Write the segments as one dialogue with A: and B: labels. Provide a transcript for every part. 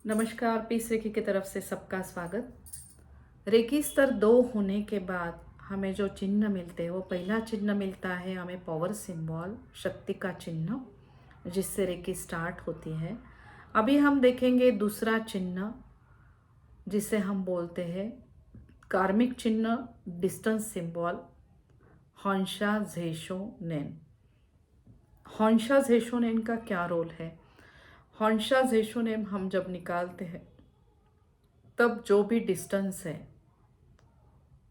A: नमस्कार। Piece recce की तरफ से सबका स्वागत। रेकी स्तर 2 होने के बाद हमें जो चिन्ह मिलते हैं, वो पहला चिन्ह मिलता है हमें पावर सिंबल, शक्ति का चिन्ह, जिससे रेकी स्टार्ट होती है। अभी हम देखेंगे दूसरा चिन्ह, जिसे हम बोलते हैं कार्मिक चिन्ह, डिस्टेंस सिंबल, हॉन्शा झेशोनेन। हॉन्शा झेशोनेन का क्या रोल है? हॉन्शा झेशोनेन हम जब निकालते हैं तब जो भी डिस्टेंस है,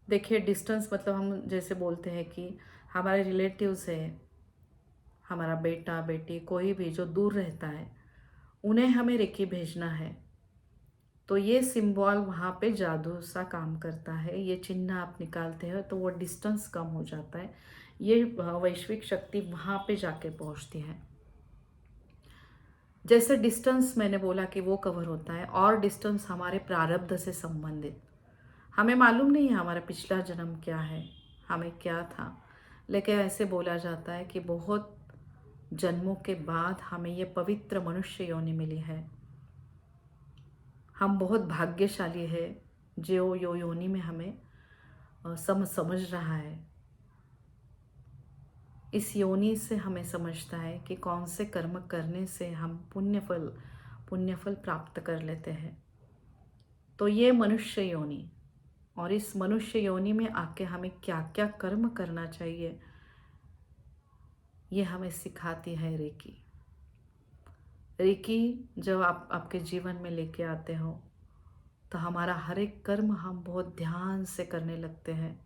A: देखिए डिस्टेंस मतलब हम जैसे बोलते हैं कि हमारे रिलेटिव्स है, हमारा बेटा बेटी कोई भी जो दूर रहता है, उन्हें हमें रेकी भेजना है, तो ये सिंबल वहाँ पे जादू सा काम करता है। ये चिन्ह आप निकालते हो तो वो डिस्टेंस कम हो जाता है, ये वैश्विक शक्ति वहाँ पे जाके पहुँचती है। जैसे डिस्टेंस मैंने बोला कि वो कवर होता है, और डिस्टेंस हमारे प्रारब्ध से संबंधित। हमें मालूम नहीं है हमारा पिछला जन्म क्या है, हमें क्या था, लेकिन ऐसे बोला जाता है कि बहुत जन्मों के बाद हमें ये पवित्र मनुष्य योनि मिली है। हम बहुत भाग्यशाली है जो यो योनि में हमें समझ रहा है। इस योनि से हमें समझता है कि कौन से कर्म करने से हम पुण्यफल प्राप्त कर लेते हैं। तो ये मनुष्य योनि, और इस मनुष्य योनि में आके हमें क्या क्या कर्म करना चाहिए, ये हमें सिखाती है रेकी। रेकी जब आप आपके जीवन में लेके आते हो तो हमारा हर एक कर्म हम बहुत ध्यान से करने लगते हैं,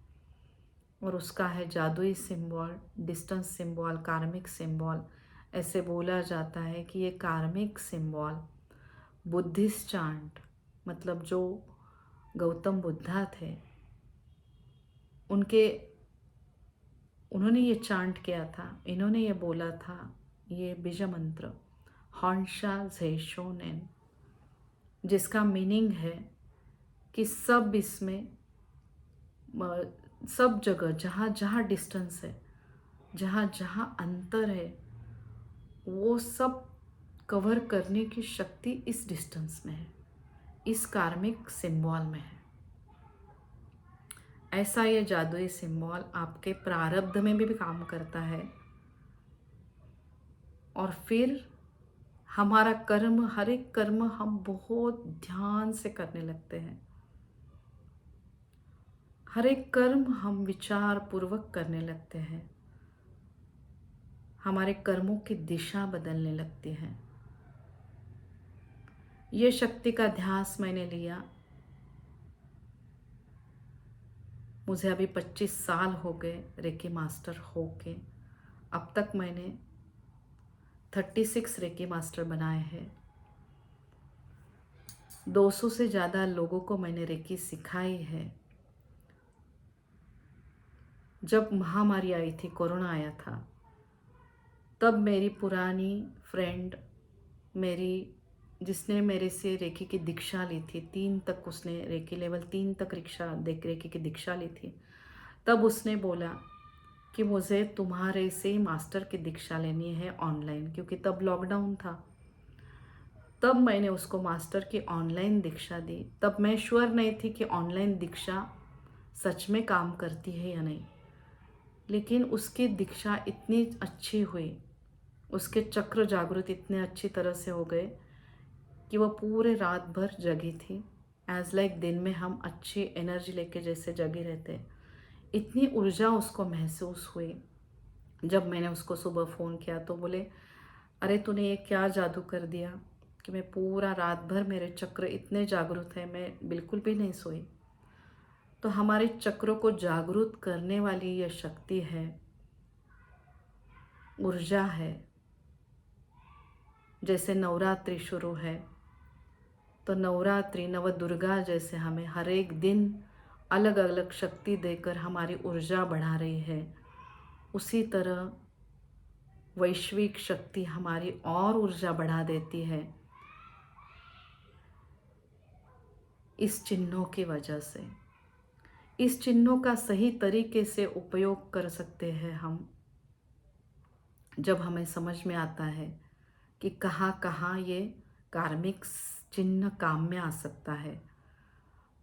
A: और उसका है जादुई सिंबल, डिस्टेंस सिंबल, कार्मिक सिंबल। ऐसे बोला जाता है कि ये कार्मिक सिंबल बुद्धिस्ट चांट, मतलब जो गौतम बुद्धा थे उन्होंने ये चांट किया था, इन्होंने ये बोला था, ये बीज मंत्र हॉन्शा झेशोनेन, जिसका मीनिंग है कि सब इसमें सब जगह जहाँ जहाँ डिस्टेंस है, जहाँ जहाँ अंतर है, वो सब कवर करने की शक्ति इस डिस्टेंस में है, इस कार्मिक सिंबल में है। ऐसा ये जादुई सिंबल आपके प्रारब्ध में भी काम करता है, और फिर हमारा कर्म, हर एक कर्म हम बहुत ध्यान से करने लगते हैं। हर एक कर्म हम विचार पूर्वक करने लगते हैं, हमारे कर्मों की दिशा बदलने लगती है। ये शक्ति का ध्यास मैंने लिया। मुझे अभी 25 साल हो गए रेकी मास्टर होके। अब तक मैंने 36 रेकी मास्टर बनाए हैं। 200 से ज़्यादा लोगों को मैंने रेकी सिखाई है। जब महामारी आई थी, कोरोना आया था, तब मेरी पुरानी फ्रेंड, मेरी जिसने मेरे से रेकी की दीक्षा ली थी, 3 तक उसने रेकी लेवल 3 तक रेकी की दीक्षा ली थी, तब उसने बोला कि मुझे तुम्हारे से मास्टर की दीक्षा लेनी है ऑनलाइन, क्योंकि तब लॉकडाउन था। तब मैंने उसको मास्टर की ऑनलाइन दीक्षा दी। तब मैं श्योर नहीं थी कि ऑनलाइन दीक्षा सच में काम करती है या नहीं, लेकिन उसकी दीक्षा इतनी अच्छी हुई, उसके चक्र जागृत इतने अच्छी तरह से हो गए कि वो पूरे रात भर जगी थी। एज लाइक दिन में हम अच्छी एनर्जी लेके जैसे जगे रहते, इतनी ऊर्जा उसको महसूस हुई। जब मैंने उसको सुबह फ़ोन किया तो बोले, अरे तूने ये क्या जादू कर दिया कि मैं पूरा रात भर मेरे चक्र इतने जागरूक हैं, मैं बिल्कुल भी नहीं सोई। तो हमारे चक्रों को जागरूक करने वाली यह शक्ति है, ऊर्जा है। जैसे नवरात्रि शुरू है, तो नवरात्रि नवदुर्गा जैसे हमें हर एक दिन अलग अलग शक्ति देकर हमारी ऊर्जा बढ़ा रही है, उसी तरह वैश्विक शक्ति हमारी और ऊर्जा बढ़ा देती है इस चिन्हों की वजह से। इस चिन्हों का सही तरीके से उपयोग कर सकते हैं हम, जब हमें समझ में आता है कि कहाँ कहाँ ये कार्मिक चिन्ह काम में आ सकता है।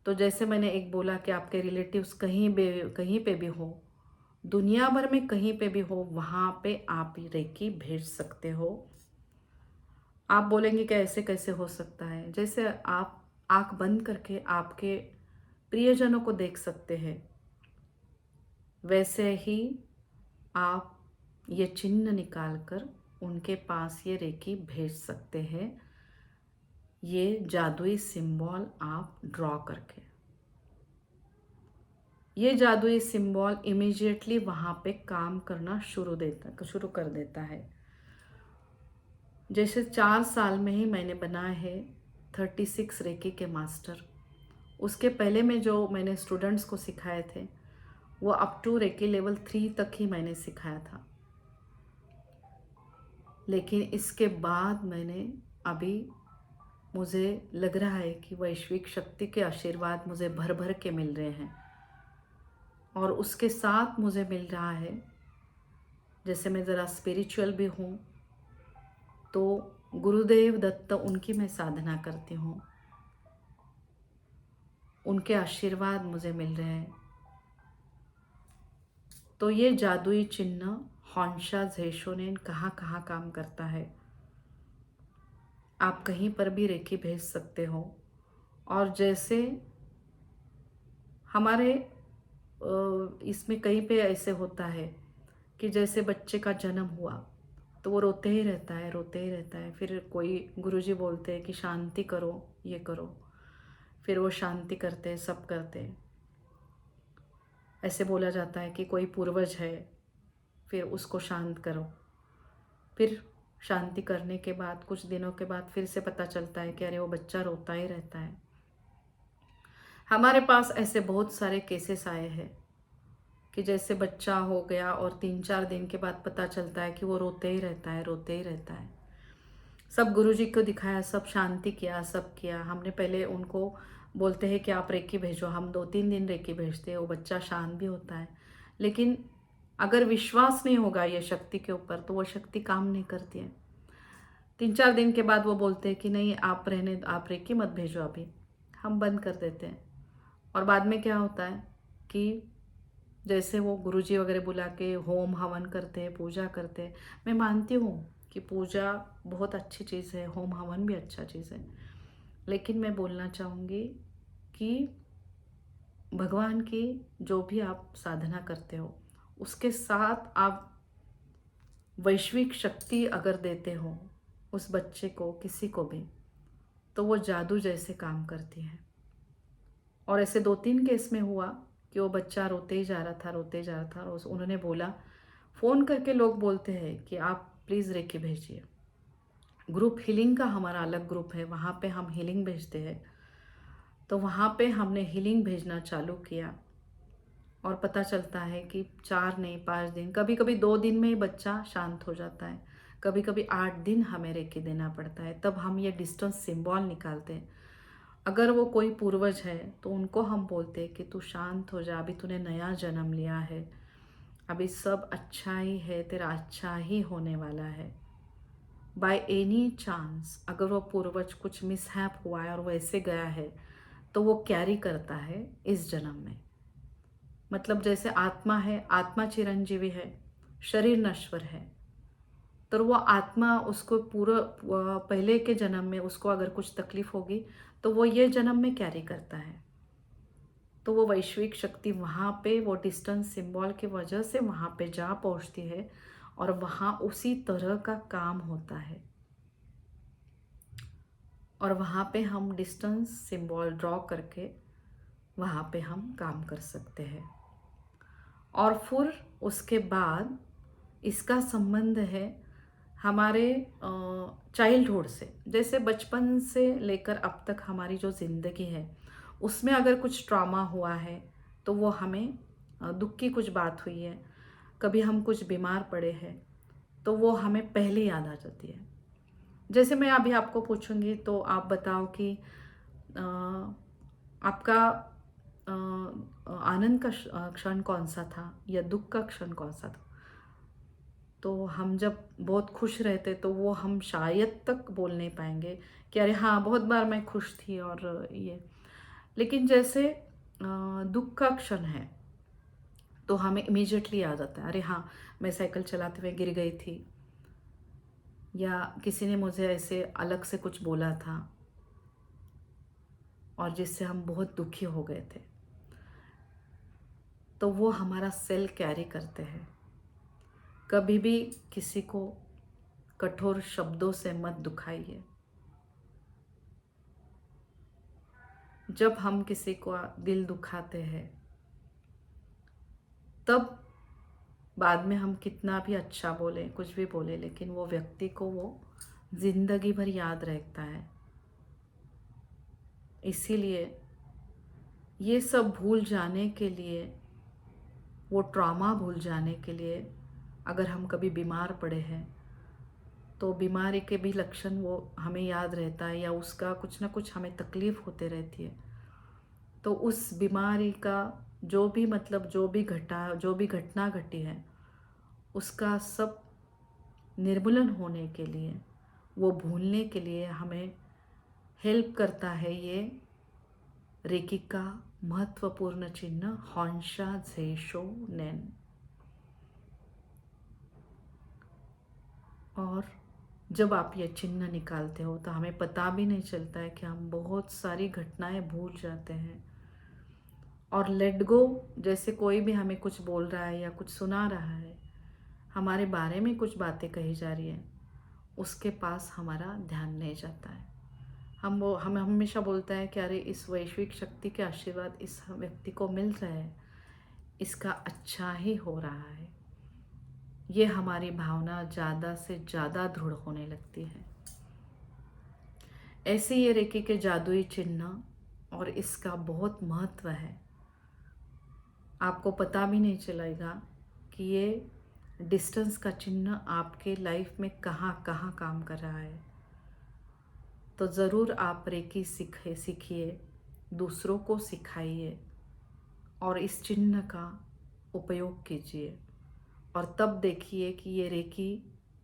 A: तो जैसे मैंने एक बोला कि आपके रिलेटिव्स कहीं पे भी हो, दुनिया भर में कहीं पे भी हो, वहाँ पे आप रेकी भेज सकते हो। आप बोलेंगे कि ऐसे कैसे हो सकता है? जैसे आप आँख बंद करके आपके प्रियजनों को देख सकते हैं, वैसे ही आप ये चिन्ह निकाल कर उनके पास ये रेकी भेज सकते हैं, ये जादुई सिंबल आप ड्रॉ करके। ये जादुई सिंबल इमीडिएटली वहाँ पे काम करना शुरू कर देता है। जैसे 4 साल में ही मैंने बनाए है 36 रेकी के मास्टर। उसके पहले में जो मैंने स्टूडेंट्स को सिखाए थे, वो अप टू रेकी लेवल 3 तक ही मैंने सिखाया था। लेकिन इसके बाद मैंने अभी मुझे लग रहा है कि वैश्विक शक्ति के आशीर्वाद मुझे भर भर के मिल रहे हैं, और उसके साथ मुझे मिल रहा है, जैसे मैं ज़रा स्पिरिचुअल भी हूँ, तो गुरुदेव दत्त उनकी मैं साधना करती हूँ, उनके आशीर्वाद मुझे मिल रहे हैं। तो ये जादुई चिन्ह हॉन्शा झेशोनेन कहाँ कहाँ काम करता है, आप कहीं पर भी रेखी भेज सकते हो। और जैसे हमारे इसमें कहीं पे ऐसे होता है कि जैसे बच्चे का जन्म हुआ तो वो रोते ही रहता है, रोते ही रहता है, फिर कोई गुरुजी बोलते हैं कि शांति करो, ये करो, फिर वो शांति करते हैं, सब करते हैं। ऐसे बोला जाता है कि कोई पूर्वज है, फिर उसको शांत करो। फिर शांति करने के बाद कुछ दिनों के बाद फिर से पता चलता है कि अरे वो बच्चा रोता ही रहता है। हमारे पास ऐसे बहुत सारे केसेस आए हैं कि जैसे बच्चा हो गया और 3-4 दिन के बाद पता चलता है कि वो रोते ही रहता है, रोते ही रहता है। सब गुरुजी को दिखाया, सब शांति किया, सब किया। हमने पहले उनको बोलते हैं कि आप रेकी भेजो, हम 2-3 दिन रेकी भेजते हैं, वो बच्चा शांत भी होता है। लेकिन अगर विश्वास नहीं होगा ये शक्ति के ऊपर तो वो शक्ति काम नहीं करती है। 3-4 दिन के बाद वो बोलते हैं कि नहीं, आप रहने, आप रेकी मत भेजो, अभी हम बंद कर देते हैं। और बाद में क्या होता है कि जैसे वो गुरुजी वगैरह बुला के होम हवन करते हैं, पूजा करते हैं। मैं मानती हूँ कि पूजा बहुत अच्छी चीज़ है, होम हवन भी अच्छा चीज़ है, लेकिन मैं बोलना चाहूँगी कि भगवान की जो भी आप साधना करते हो, उसके साथ आप वैश्विक शक्ति अगर देते हो उस बच्चे को, किसी को भी, तो वो जादू जैसे काम करती है। और ऐसे 2-3 केस में हुआ कि वो बच्चा रोते ही जा रहा था, रोते ही जा रहा था, और उन्होंने बोला, फ़ोन करके लोग बोलते हैं कि आप प्लीज़ रेकी भेजिए। ग्रुप हीलिंग का हमारा अलग ग्रुप है, वहाँ पे हम हीलिंग भेजते हैं। तो वहाँ पे हमने हीलिंग भेजना चालू किया, और पता चलता है कि 4 नहीं 5 दिन, कभी कभी 2 दिन में ही बच्चा शांत हो जाता है, कभी कभी 8 दिन हमें रेकी देना पड़ता है। तब हम ये डिस्टेंस सिंबल निकालते हैं। अगर वो कोई पूर्वज है तो उनको हम बोलते हैं कि तू शांत हो जा, अभी तूने नया जन्म लिया है, अभी सब अच्छा ही है, तेरा अच्छा ही होने वाला है। बाय एनी चांस अगर वो पूर्वज कुछ मिसहैप हुआ है और वैसे गया है, तो वो कैरी करता है इस जन्म में। मतलब जैसे आत्मा है, आत्मा चिरंजीवी है, शरीर नश्वर है, तो वो आत्मा उसको पूरा पहले के जन्म में उसको अगर कुछ तकलीफ होगी तो वो ये जन्म में कैरी करता है। तो वो वैश्विक शक्ति वहाँ पे वो डिस्टेंस सिंबल की वजह से वहाँ पे जा पहुँचती है, और वहाँ उसी तरह का काम होता है। और वहाँ पे हम डिस्टेंस सिंबल ड्रॉ करके वहाँ पे हम काम कर सकते हैं। और फिर उसके बाद इसका संबंध है हमारे चाइल्डहुड से। जैसे बचपन से लेकर अब तक हमारी जो ज़िंदगी है उसमें अगर कुछ ट्रॉमा हुआ है तो वो हमें दुख की कुछ बात हुई है, कभी हम कुछ बीमार पड़े हैं, तो वो हमें पहले याद आ जाती है। जैसे मैं अभी आपको पूछूंगी तो आप बताओ कि अ, आपका आनंद का क्षण कौन सा था या दुख का क्षण कौन सा था। तो हम जब बहुत खुश रहते तो वो हम शायद तक बोल नहीं पाएंगे कि अरे हाँ बहुत बार मैं खुश थी और ये। लेकिन जैसे दुख का क्षण है तो हमें इमीजिएटली याद आता है, अरे हाँ मैं साइकिल चलाते हुए गिर गई थी, या किसी ने मुझे ऐसे अलग से कुछ बोला था और जिससे हम बहुत दुखी हो गए थे। तो वो हमारा सेल कैरी करते हैं। कभी भी किसी को कठोर शब्दों से मत दुखाइए। जब हम किसी को दिल दुखाते हैं तब बाद में हम कितना भी अच्छा बोलें, कुछ भी बोले, लेकिन वो व्यक्ति को वो जिंदगी भर याद रहता है। इसीलिए ये सब भूल जाने के लिए, वो ट्रॉमा भूल जाने के लिए, अगर हम कभी बीमार पड़े हैं तो बीमारी के भी लक्षण वो हमें याद रहता है, या उसका कुछ ना कुछ हमें तकलीफ होते रहती है। तो उस बीमारी का जो भी मतलब जो भी घटना घटी है उसका सब निर्मूलन होने के लिए, वो भूलने के लिए हमें हेल्प करता है ये रेकी का महत्वपूर्ण चिन्ह हॉन्शा झेशो नैन। और जब आप ये चिन्ह निकालते हो तो हमें पता भी नहीं चलता है कि हम बहुत सारी घटनाएं भूल जाते हैं। और लेट गो, जैसे कोई भी हमें कुछ बोल रहा है या कुछ सुना रहा है, हमारे बारे में कुछ बातें कही जा रही है, उसके पास हमारा ध्यान नहीं जाता है। हम हमेशा बोलता है कि अरे इस वैश्विक शक्ति के आशीर्वाद इस व्यक्ति को मिल रहे हैं, इसका अच्छा ही हो रहा है। ये हमारी भावना ज़्यादा से ज़्यादा दृढ़ होने लगती है। ऐसे ये रेकी के जादुई चिन्ह और इसका बहुत महत्व है। आपको पता भी नहीं चलेगा कि ये डिस्टेंस का चिन्ह आपके लाइफ में कहाँ कहाँ काम कर रहा है। तो ज़रूर आप रेकी सीखिए, दूसरों को सिखाइए और इस चिन्ह का उपयोग कीजिए। और तब देखिए कि ये रेकी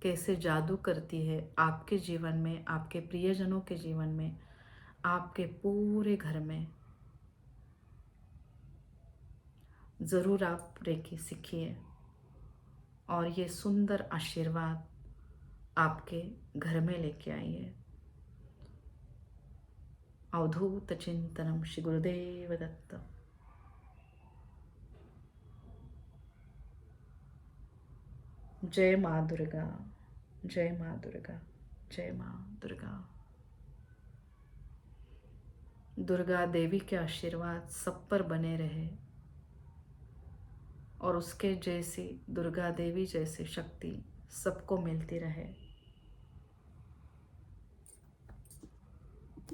A: कैसे जादू करती है आपके जीवन में, आपके प्रियजनों के जीवन में, आपके पूरे घर में। ज़रूर आप रेकी सीखिए और ये सुंदर आशीर्वाद आपके घर में लेके आइए। अवधूत चिंतनम श्री गुरुदेव दत्त। जय माँ दुर्गा, जय माँ दुर्गा, जय माँ दुर्गा। दुर्गा देवी के आशीर्वाद सब पर बने रहे और उसके जैसी दुर्गा देवी जैसी शक्ति सबको मिलती रहे।